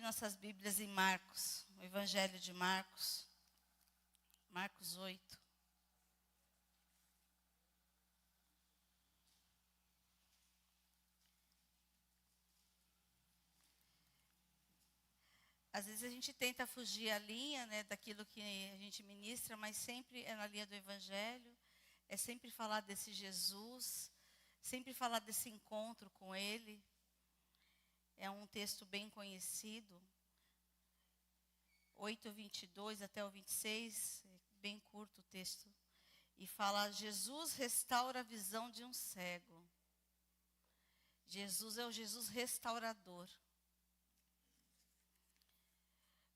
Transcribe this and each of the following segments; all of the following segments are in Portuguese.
nossas Bíblias em Marcos, o Evangelho de Marcos, Marcos 8. Às vezes a gente tenta fugir a linha, né, daquilo que a gente ministra, mas sempre é na linha do Evangelho, é sempre falar desse Jesus, sempre falar desse encontro com Ele. É um texto bem conhecido, 8:22 até o 26, é bem curto o texto. E fala, Jesus restaura a visão de um cego. Jesus é o Jesus restaurador.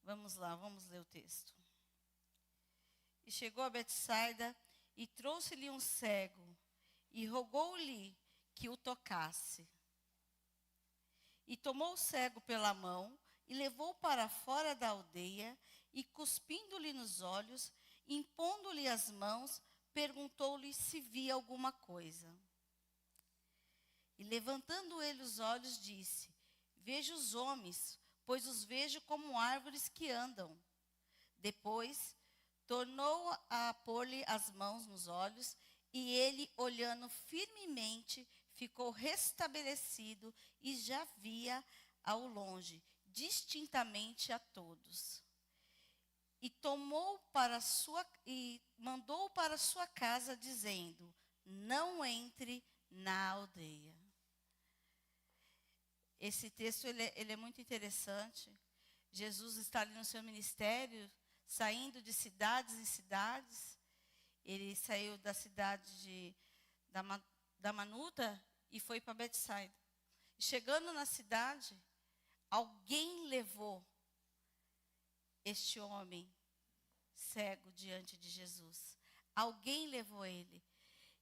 Vamos lá, vamos ler o texto. E chegou a Betsaida e trouxe-lhe um cego e rogou-lhe que o tocasse. E tomou o cego pela mão e levou para fora da aldeia e, cuspindo-lhe nos olhos, impondo-lhe as mãos, perguntou-lhe se via alguma coisa. E levantando ele os olhos, disse, vejo os homens, pois os vejo como árvores que andam. Depois, tornou a pôr-lhe as mãos nos olhos, e ele, olhando firmemente, ficou restabelecido e já via ao longe, distintamente a todos. E mandou para sua casa, dizendo, não entre na aldeia. Esse texto ele é muito interessante. Jesus está ali no seu ministério, saindo de cidades em cidades. Ele saiu da cidade da Manuta e foi para Betsaida. Chegando na cidade, alguém levou este homem cego diante de Jesus. Alguém levou ele.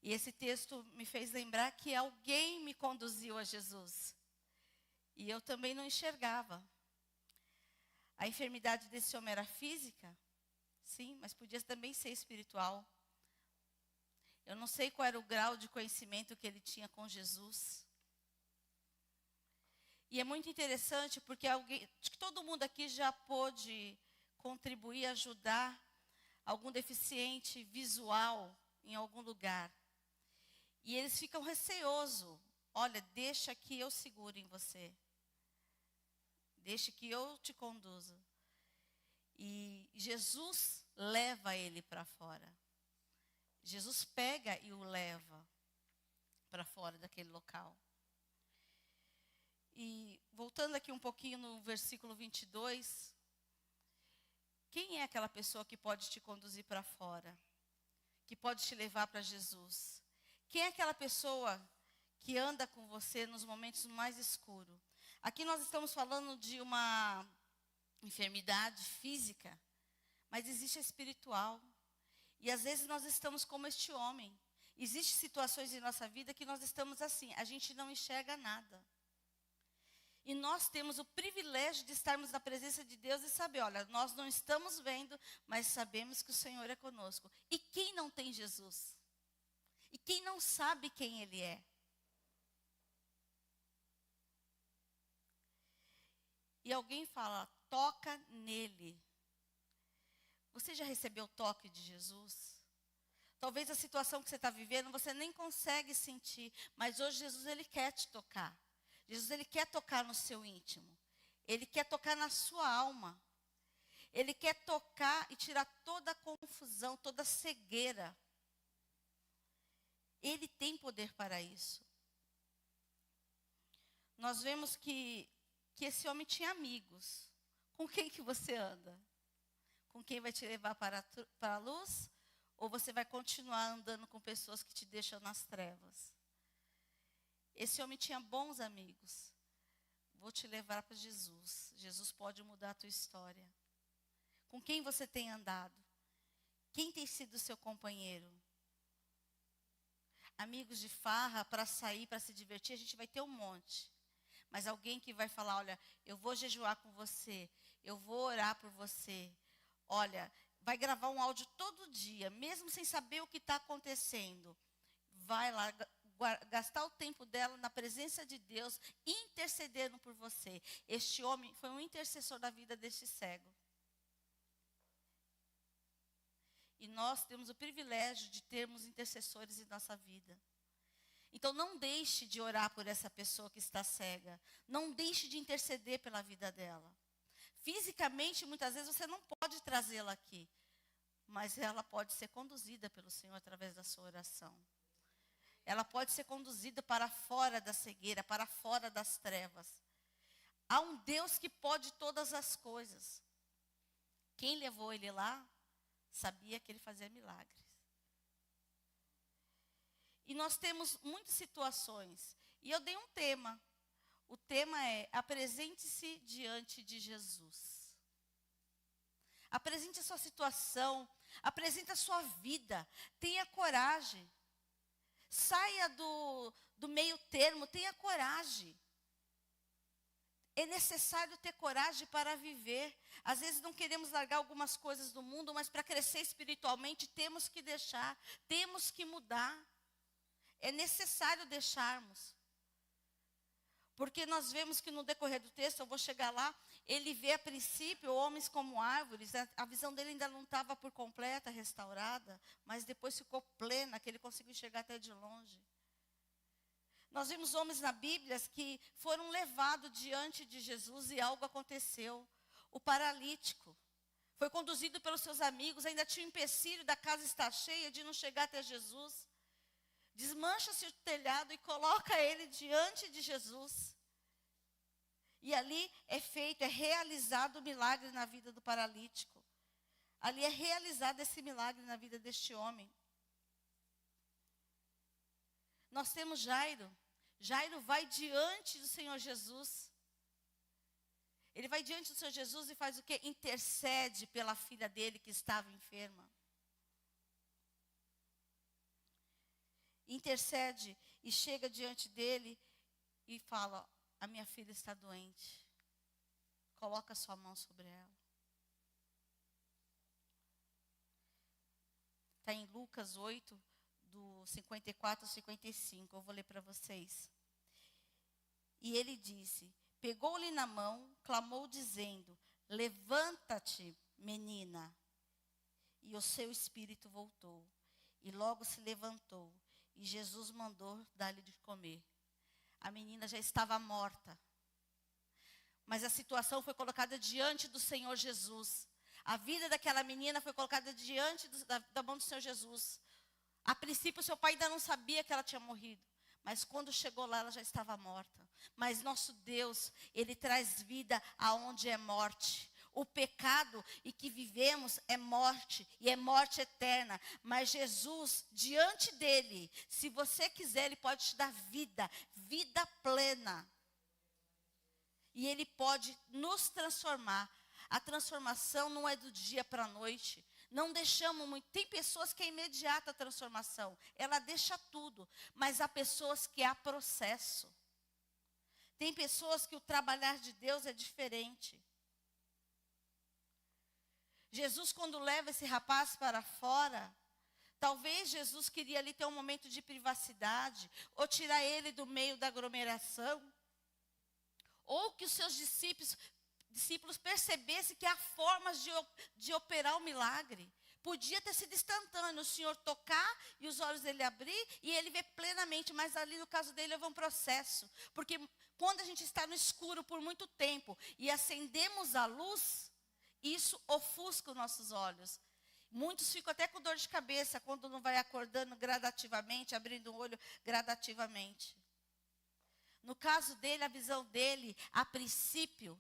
E esse texto me fez lembrar que alguém me conduziu a Jesus. E eu também não enxergava. A enfermidade desse homem era física? Sim, mas podia também ser espiritual. Eu não sei qual era o grau de conhecimento que ele tinha com Jesus. E é muito interessante porque acho que todo mundo aqui já pôde contribuir, ajudar algum deficiente visual em algum lugar. E eles ficam receosos. Olha, deixa que eu seguro em você. Deixa que eu te conduza. E Jesus leva ele para fora. Jesus pega e o leva para fora daquele local. E voltando aqui um pouquinho no versículo 22, quem é aquela pessoa que pode te conduzir para fora? Que pode te levar para Jesus? Quem é aquela pessoa que anda com você nos momentos mais escuros? Aqui nós estamos falando de uma enfermidade física, mas existe a espiritual. E às vezes nós estamos como este homem. Existem situações em nossa vida que nós estamos assim, a gente não enxerga nada. E nós temos o privilégio de estarmos na presença de Deus e saber, olha, nós não estamos vendo, mas sabemos que o Senhor é conosco. E quem não tem Jesus? E quem não sabe quem Ele é? E alguém fala, toca nele. Você já recebeu o toque de Jesus? Talvez a situação que você está vivendo, você nem consegue sentir. Mas hoje Jesus, Ele quer te tocar. Jesus, Ele quer tocar no seu íntimo. Ele quer tocar na sua alma. Ele quer tocar e tirar toda a confusão, toda a cegueira. Ele tem poder para isso. Nós vemos que esse homem tinha amigos. Com quem que você anda? Com quem vai te levar para a luz? Ou você vai continuar andando com pessoas que te deixam nas trevas? Esse homem tinha bons amigos. Vou te levar para Jesus. Jesus pode mudar a tua história. Com quem você tem andado? Quem tem sido o seu companheiro? Amigos de farra, para sair, para se divertir, a gente vai ter um monte. Mas alguém que vai falar, olha, eu vou jejuar com você, eu vou orar por você. Olha, vai gravar um áudio todo dia, mesmo sem saber o que está acontecendo. Vai lá, gastar o tempo dela na presença de Deus, intercedendo por você. Este homem foi um intercessor da vida deste cego. E nós temos o privilégio de termos intercessores em nossa vida. Então não deixe de orar por essa pessoa que está cega. Não deixe de interceder pela vida dela. Fisicamente, muitas vezes, você não pode trazê-la aqui. Mas ela pode ser conduzida pelo Senhor através da sua oração. Ela pode ser conduzida para fora da cegueira, para fora das trevas. Há um Deus que pode todas as coisas. Quem levou ele lá, sabia que ele fazia milagres. E nós temos muitas situações. E eu dei um tema. O tema é: apresente-se diante de Jesus. Apresente a sua situação, apresente a sua vida. Tenha coragem. Saia do meio termo, tenha coragem. É necessário ter coragem para viver. Às vezes não queremos largar algumas coisas do mundo, mas para crescer espiritualmente temos que deixar, temos que mudar. É necessário deixarmos. Porque nós vemos que no decorrer do texto, eu vou chegar lá, ele vê a princípio homens como árvores, a visão dele ainda não estava por completa, restaurada, mas depois ficou plena, que ele conseguiu enxergar até de longe. Nós vimos homens na Bíblia que foram levados diante de Jesus e algo aconteceu. O paralítico foi conduzido pelos seus amigos, ainda tinha o empecilho da casa estar cheia de não chegar até Jesus. Desmancha-se o telhado e coloca ele diante de Jesus. E ali é realizado o milagre na vida do paralítico. Ali é realizado esse milagre na vida deste homem. Nós temos Jairo. Jairo vai diante do Senhor Jesus. Ele vai diante do Senhor Jesus e faz o quê? Intercede pela filha dele que estava enferma. Intercede e chega diante dele e fala: a minha filha está doente. Coloca a sua mão sobre ela. Está em Lucas 8, do 54 ao 55. Eu vou ler para vocês. E ele disse: pegou-lhe na mão, clamou dizendo: levanta-te, menina. E o seu espírito voltou. E logo se levantou. E Jesus mandou dar-lhe de comer. A menina já estava morta. Mas a situação foi colocada diante do Senhor Jesus. A vida daquela menina foi colocada diante da mão do Senhor Jesus. A princípio, seu pai ainda não sabia que ela tinha morrido. Mas quando chegou lá, ela já estava morta. Mas nosso Deus, Ele traz vida aonde é morte. O pecado e que vivemos é morte, e é morte eterna. Mas Jesus, diante dele, se você quiser, Ele pode te dar vida, vida plena. E Ele pode nos transformar. A transformação não é do dia para a noite. Não deixamos muito. Tem pessoas que é imediata a transformação. Ela deixa tudo. Mas há pessoas que há processo. Tem pessoas que o trabalhar de Deus é diferente. Jesus, quando leva esse rapaz para fora, talvez Jesus queria ali ter um momento de privacidade, ou tirar ele do meio da aglomeração, ou que os seus discípulos percebessem que há formas de operar o milagre. Podia ter sido instantâneo, o Senhor tocar e os olhos dele abrir e ele vê plenamente, mas ali no caso dele houve um processo. Porque quando a gente está no escuro por muito tempo e acendemos a luz, isso ofusca os nossos olhos. Muitos ficam até com dor de cabeça quando não vai acordando gradativamente, abrindo o olho gradativamente. No caso dele, a visão dele, a princípio,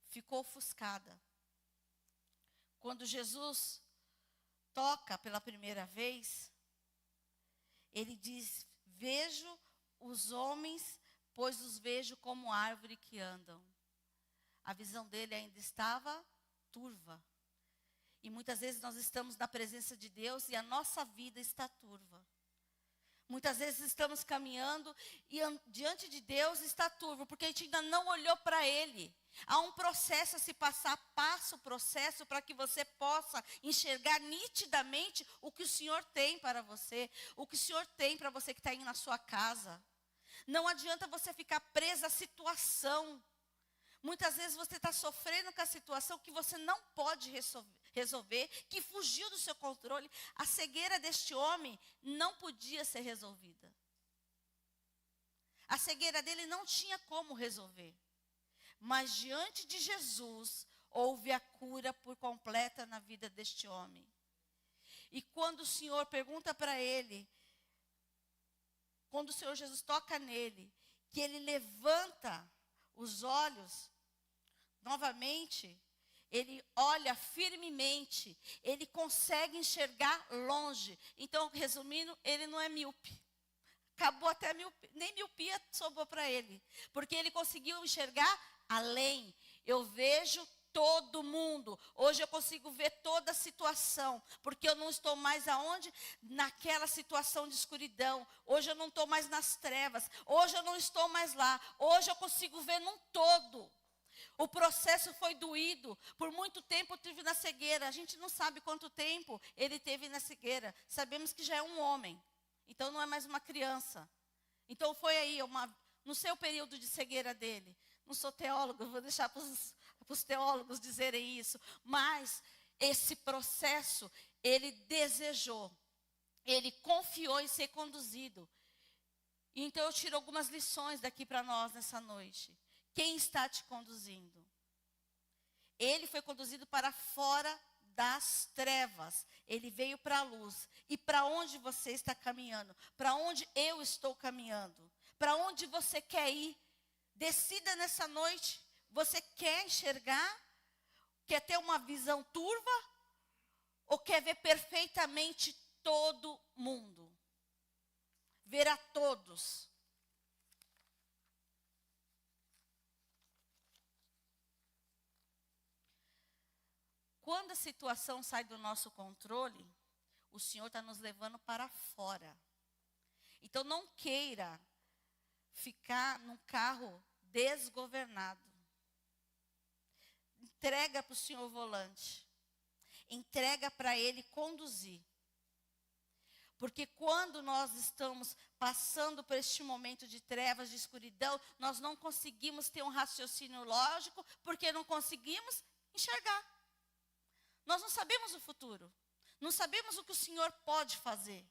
ficou ofuscada. Quando Jesus toca pela primeira vez, ele diz: vejo os homens, pois os vejo como árvore que andam. A visão dele ainda estava turva. E muitas vezes nós estamos na presença de Deus e a nossa vida está turva. Muitas vezes estamos caminhando e diante de Deus está turvo, porque a gente ainda não olhou para Ele. Há um processo a se passar, passa o processo para que você possa enxergar nitidamente o que o Senhor tem para você, o que o Senhor tem para você que está aí na sua casa. Não adianta você ficar presa à situação. Muitas vezes você está sofrendo com a situação que você não pode resolver, que fugiu do seu controle. A cegueira deste homem não podia ser resolvida. A cegueira dele não tinha como resolver. Mas diante de Jesus, houve a cura por completa na vida deste homem. E quando o Senhor pergunta para ele, quando o Senhor Jesus toca nele, que ele levanta os olhos, novamente, ele olha firmemente, ele consegue enxergar longe. Então, resumindo, ele não é míope. Acabou até a miopia, nem miopia sobrou para ele, porque ele conseguiu enxergar além. Eu vejo todo mundo. Hoje eu consigo ver toda a situação, porque eu não estou mais aonde? Naquela situação de escuridão. Hoje eu não estou mais nas trevas. Hoje eu não estou mais lá. Hoje eu consigo ver num todo. O processo foi doído. Por muito tempo eu tive na cegueira. A gente não sabe quanto tempo ele teve na cegueira. Sabemos que já é um homem. Então não é mais uma criança. Então foi aí, no seu período de cegueira dele. Não sou teólogo, vou deixar para os teólogos dizerem isso. Mas esse processo, ele desejou. Ele confiou em ser conduzido. E então eu tiro algumas lições daqui para nós nessa noite. Quem está te conduzindo? Ele foi conduzido para fora das trevas. Ele veio para a luz. E para onde você está caminhando? Para onde eu estou caminhando? Para onde você quer ir? Decida nessa noite. Você quer enxergar? Quer ter uma visão turva? Ou quer ver perfeitamente todo mundo? Ver a todos. Quando a situação sai do nosso controle, o Senhor está nos levando para fora. Então não queira ficar num carro desgovernado. Entrega para o Senhor o volante. Entrega para Ele conduzir. Porque quando nós estamos passando por este momento de trevas, de escuridão, nós não conseguimos ter um raciocínio lógico, porque não conseguimos enxergar. Nós não sabemos o futuro. Não sabemos o que o Senhor pode fazer.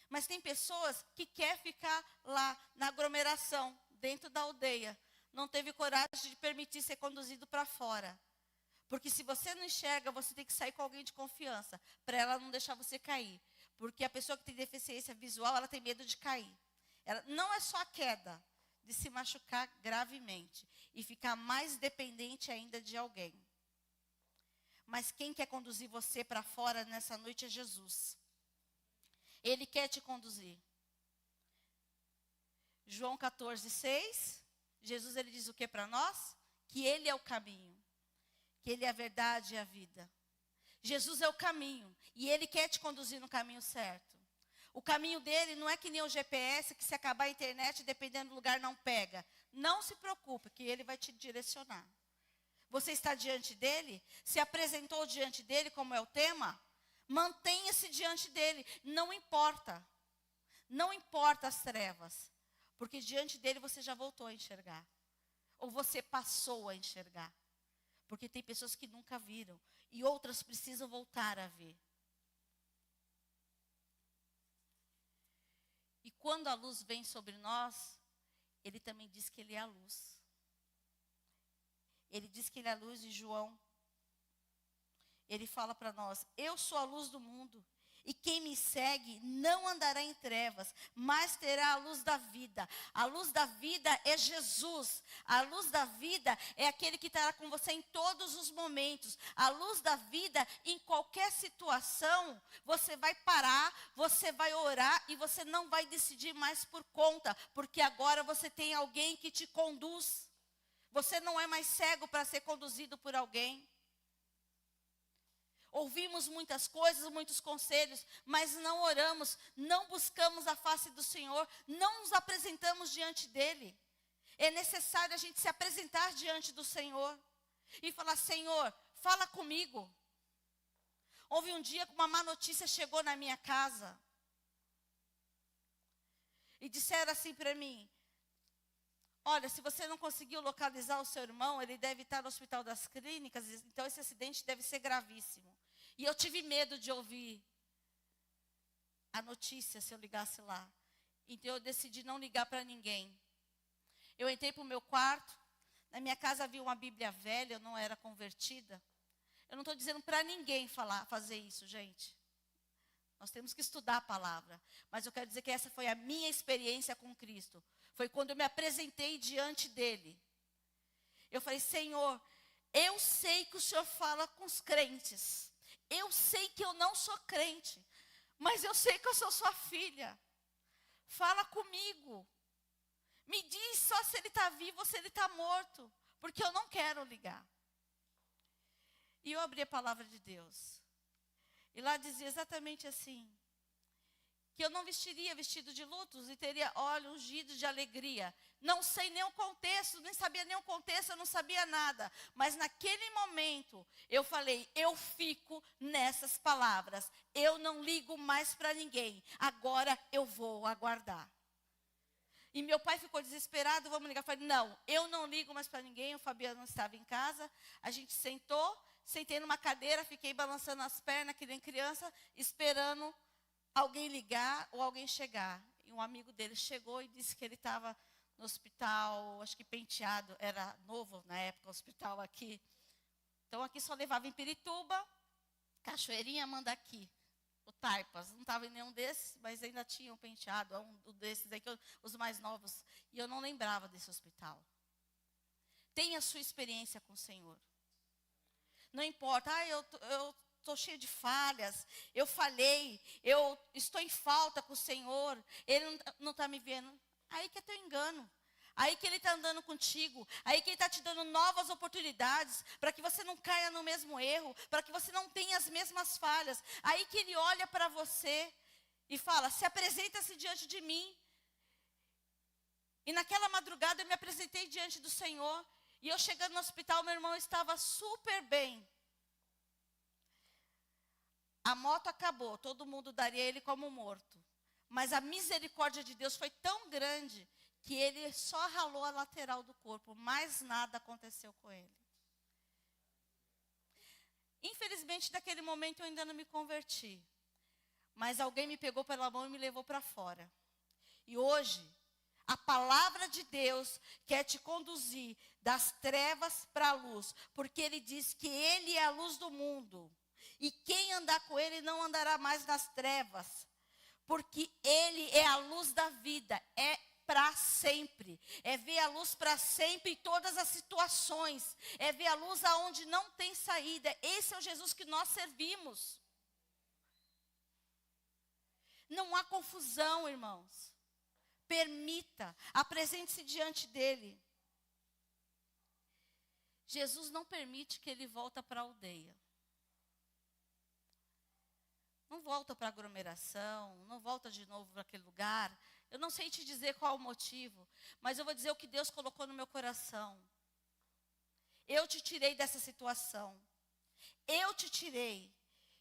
Mas tem pessoas que querem ficar lá na aglomeração, dentro da aldeia. Não teve coragem de permitir ser conduzido para fora. Porque se você não enxerga, você tem que sair com alguém de confiança, para ela não deixar você cair. Porque a pessoa que tem deficiência visual, ela tem medo de cair. Ela, não é só a queda, de se machucar gravemente e ficar mais dependente ainda de alguém. Mas quem quer conduzir você para fora nessa noite é Jesus. Ele quer te conduzir. João 14:6, Jesus ele diz o que para nós? Que Ele é o caminho, que Ele é a verdade e a vida. Jesus é o caminho e Ele quer te conduzir no caminho certo. O caminho dele não é que nem o GPS, que se acabar a internet, dependendo do lugar, não pega. Não se preocupe, que Ele vai te direcionar. Você está diante dele? Se apresentou diante dele, como é o tema? Mantenha-se diante dele. Não importa. Não importa as trevas. Porque diante dele você já voltou a enxergar. Ou você passou a enxergar. Porque tem pessoas que nunca viram. E outras precisam voltar a ver. E quando a luz vem sobre nós, ele também diz que ele é a luz. Ele diz que ele é a luz de João. Ele fala para nós, eu sou a luz do mundo. E quem me segue não andará em trevas, mas terá a luz da vida. A luz da vida é Jesus. A luz da vida é aquele que estará com você em todos os momentos. A luz da vida, em qualquer situação, você vai parar, você vai orar e você não vai decidir mais por conta. Porque agora você tem alguém que te conduz. Você não é mais cego para ser conduzido por alguém. Ouvimos muitas coisas, muitos conselhos, mas não oramos, não buscamos a face do Senhor, não nos apresentamos diante dele. É necessário a gente se apresentar diante do Senhor. e falar: Senhor, fala comigo. Houve um dia que uma má notícia chegou na minha casa. E disseram assim para mim: olha, se você não conseguiu localizar o seu irmão, ele deve estar no Hospital das Clínicas, então esse acidente deve ser gravíssimo. E eu tive medo de ouvir a notícia se eu ligasse lá. Então eu decidi não ligar para ninguém. Eu entrei para o meu quarto. Na minha casa havia uma Bíblia velha, eu não era convertida. Eu não estou dizendo para ninguém fazer isso, gente. Nós temos que estudar a palavra. Mas eu quero dizer que essa foi a minha experiência com Cristo. Foi quando eu me apresentei diante dele. Eu falei: Senhor, eu sei que o Senhor fala com os crentes. Eu sei que eu não sou crente. Mas eu sei que eu sou sua filha. Fala comigo. Me diz só se ele está vivo ou se ele está morto. Porque eu não quero ligar. E eu abri a palavra de Deus. E lá dizia exatamente assim: que eu não vestiria vestido de lutos e teria óleo ungido de alegria. Não sei nem o contexto, nem sabia nem o contexto, eu não sabia nada. Mas naquele momento, eu falei: eu fico nessas palavras. Eu não ligo mais para ninguém. Agora eu vou aguardar. E meu pai ficou desesperado: vamos ligar. Eu falei: não, eu não ligo mais para ninguém. O Fabiano estava em casa. A gente sentei numa cadeira, fiquei balançando as pernas, que nem criança, esperando alguém ligar ou alguém chegar. E um amigo dele chegou e disse que ele estava no hospital, acho que Penteado, era novo na época, o hospital aqui. Então aqui só levava em Pirituba, Cachoeirinha, Mandaki, o Taipas. Não estava em nenhum desses, mas ainda tinha um Penteado, um desses aí, os mais novos. E eu não lembrava desse hospital. Tenha a sua experiência com o Senhor. Não importa, eu estou cheia de falhas, eu falhei, eu estou em falta com o Senhor, Ele não está me vendo. Aí que é teu engano. Aí que Ele está andando contigo. Aí que Ele está te dando novas oportunidades, para que você não caia no mesmo erro, para que você não tenha as mesmas falhas. Aí que Ele olha para você e fala: se apresenta-se diante de mim. E naquela madrugada eu me apresentei diante do Senhor. E eu chegando no hospital, meu irmão estava super bem. A moto acabou, todo mundo daria ele como morto. Mas a misericórdia de Deus foi tão grande que ele só ralou a lateral do corpo. Mais nada aconteceu com ele. Infelizmente, naquele momento eu ainda não me converti. Mas alguém me pegou pela mão e me levou para fora. E hoje, a palavra de Deus quer te conduzir das trevas para a luz. Porque Ele diz que Ele é a luz do mundo. E quem andar com Ele não andará mais nas trevas. Porque Ele é a luz da vida. É para sempre. É ver a luz para sempre em todas as situações. É ver a luz aonde não tem saída. Esse é o Jesus que nós servimos. Não há confusão, irmãos. Permita, apresente-se diante dele. Jesus não permite que ele volte para a aldeia. Não volta para a aglomeração, não volta de novo para aquele lugar. Eu não sei te dizer qual o motivo, mas eu vou dizer o que Deus colocou no meu coração. Eu te tirei dessa situação. Eu te tirei,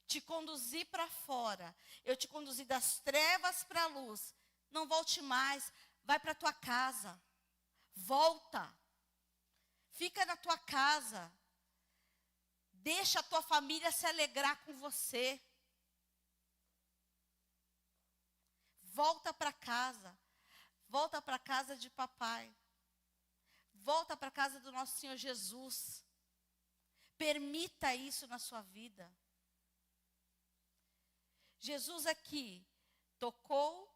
te conduzi para fora. Eu te conduzi das trevas para a luz. Não volte mais, vai para a tua casa. Volta. Fica na tua casa. Deixa a tua família se alegrar com você. Volta para casa. Volta para a casa de papai. Volta para a casa do nosso Senhor Jesus. Permita isso na sua vida. Jesus aqui tocou,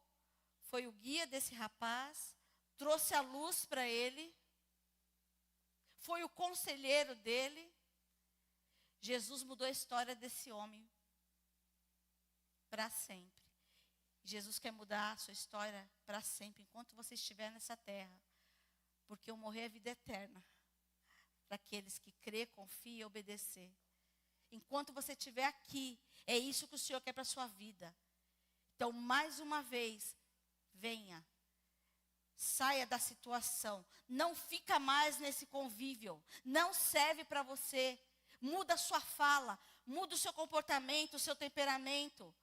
foi o guia desse rapaz, trouxe a luz para ele, foi o conselheiro dele. Jesus mudou a história desse homem para sempre. Jesus quer mudar a sua história para sempre, enquanto você estiver nessa terra. Porque o morrer é vida eterna. Para aqueles que crê, confia e obedecer. Enquanto você estiver aqui, é isso que o Senhor quer para a sua vida. Então, mais uma vez, venha. Saia da situação. Não fica mais nesse convívio. Não serve para você. Muda a sua fala. Muda o seu comportamento, o seu temperamento.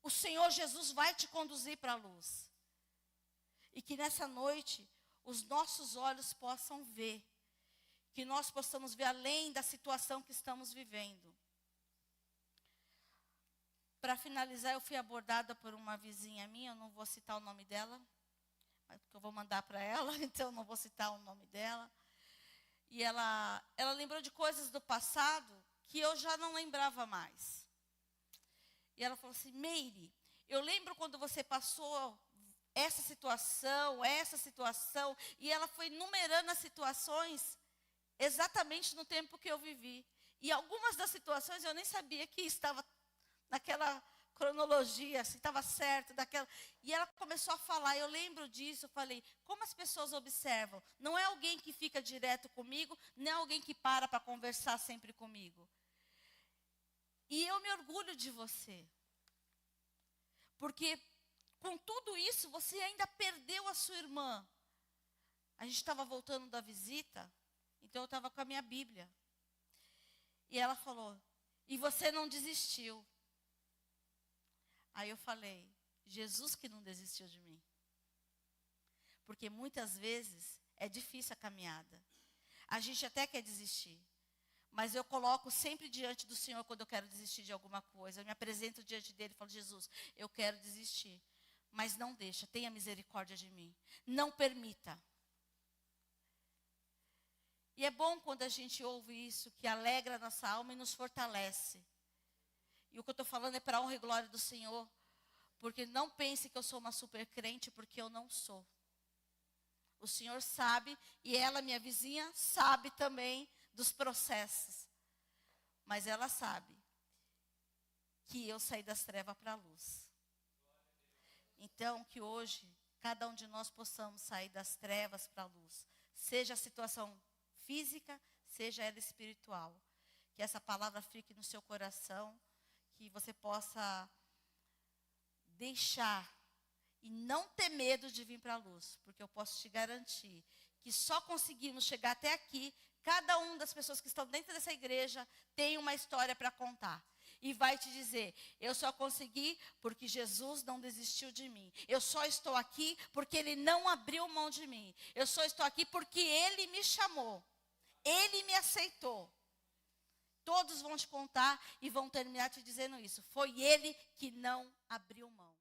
O Senhor Jesus vai te conduzir para a luz. E que nessa noite os nossos olhos possam ver. Que nós possamos ver além da situação que estamos vivendo. Para finalizar, eu fui abordada por uma vizinha minha, eu não vou citar o nome dela, porque eu vou mandar para ela, então eu não vou citar o nome dela. E ela lembrou de coisas do passado que eu já não lembrava mais. E ela falou assim: Meire, eu lembro quando você passou essa situação, e ela foi numerando as situações exatamente no tempo que eu vivi. E algumas das situações eu nem sabia que estava naquela cronologia, se estava certo, daquela. E ela começou a falar, eu lembro disso, eu falei, como as pessoas observam? Não é alguém que fica direto comigo, não é alguém que para conversar sempre comigo. E eu me orgulho de você. Porque com tudo isso, você ainda perdeu a sua irmã. A gente estava voltando da visita, então eu estava com a minha Bíblia. E ela falou, e você não desistiu. Aí eu falei, Jesus que não desistiu de mim. Porque muitas vezes é difícil a caminhada. A gente até quer desistir. Mas eu coloco sempre diante do Senhor quando eu quero desistir de alguma coisa. Eu me apresento diante dele e falo, Jesus, eu quero desistir. Mas não deixa, tenha misericórdia de mim. Não permita. E é bom quando a gente ouve isso, que alegra a nossa alma e nos fortalece. E o que eu estou falando é para a honra e glória do Senhor. Porque não pense que eu sou uma super crente, porque eu não sou. O Senhor sabe, e ela, minha vizinha, sabe também dos processos. Mas ela sabe que eu saí das trevas para a luz. Então, que hoje, cada um de nós possamos sair das trevas para a luz. Seja a situação física, seja ela espiritual. Que essa palavra fique no seu coração. Que você possa deixar e não ter medo de vir para a luz. Porque eu posso te garantir que só conseguimos chegar até aqui. Cada uma das pessoas que estão dentro dessa igreja tem uma história para contar. E vai te dizer, eu só consegui porque Jesus não desistiu de mim. Eu só estou aqui porque Ele não abriu mão de mim. Eu só estou aqui porque Ele me chamou. Ele me aceitou. Todos vão te contar e vão terminar te dizendo isso. Foi Ele que não abriu mão.